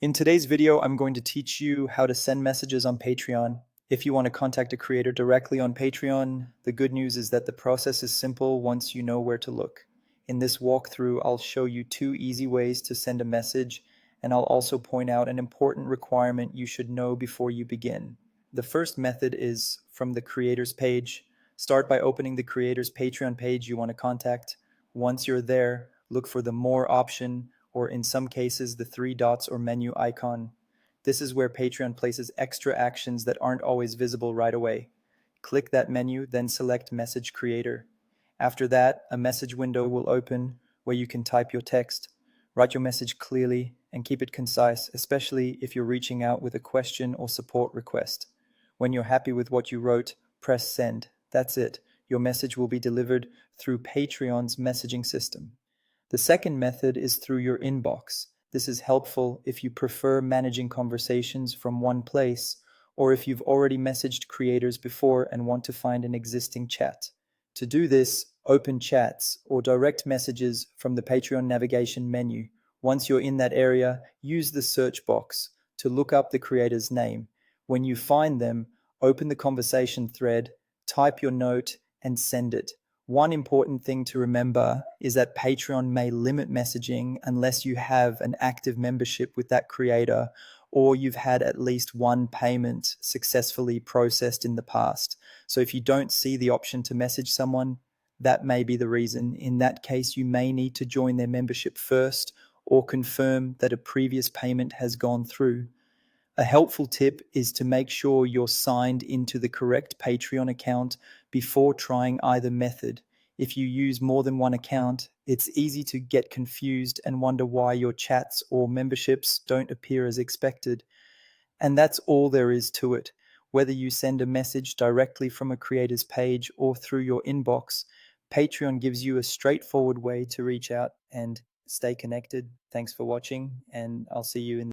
In today's video, I'm going to teach you how to send messages on Patreon. If you want to contact a creator directly on Patreon, the good news is that the process is simple once you know where to look. In this walkthrough, I'll show you 2 easy ways to send a message, and I'll also point out an important requirement you should know before you begin. The first method is from the creators page. Start by opening the creators Patreon page you want to contact. Once you're there, look for the More option, or in some cases, the 3 dots or menu icon. This is where Patreon places extra actions that aren't always visible right away. Click that menu, then select Message Creator. After that, a message window will open where you can type your text. Write your message clearly and keep it concise, especially if you're reaching out with a question or support request. When you're happy with what you wrote, press send. That's it. Your message will be delivered through Patreon's messaging system. The second method is through your inbox. This is helpful if you prefer managing conversations from one place, or if you've already messaged creators before and want to find an existing chat. To do this, open chats or direct messages from the Patreon navigation menu. Once you're in that area, use the search box to look up the creator's name. When you find them, open the conversation thread, type your note, and send it. One important thing to remember is that Patreon may limit messaging unless you have an active membership with that creator or you've had at least one payment successfully processed in the past. So if you don't see the option to message someone, that may be the reason. In that case, you may need to join their membership first or confirm that a previous payment has gone through. A helpful tip is to make sure you're signed into the correct Patreon account before trying either method. If you use more than one account, it's easy to get confused and wonder why your chats or memberships don't appear as expected. And that's all there is to it. Whether you send a message directly from a creator's page or through your inbox, Patreon gives you a straightforward way to reach out and stay connected. Thanks for watching, and I'll see you in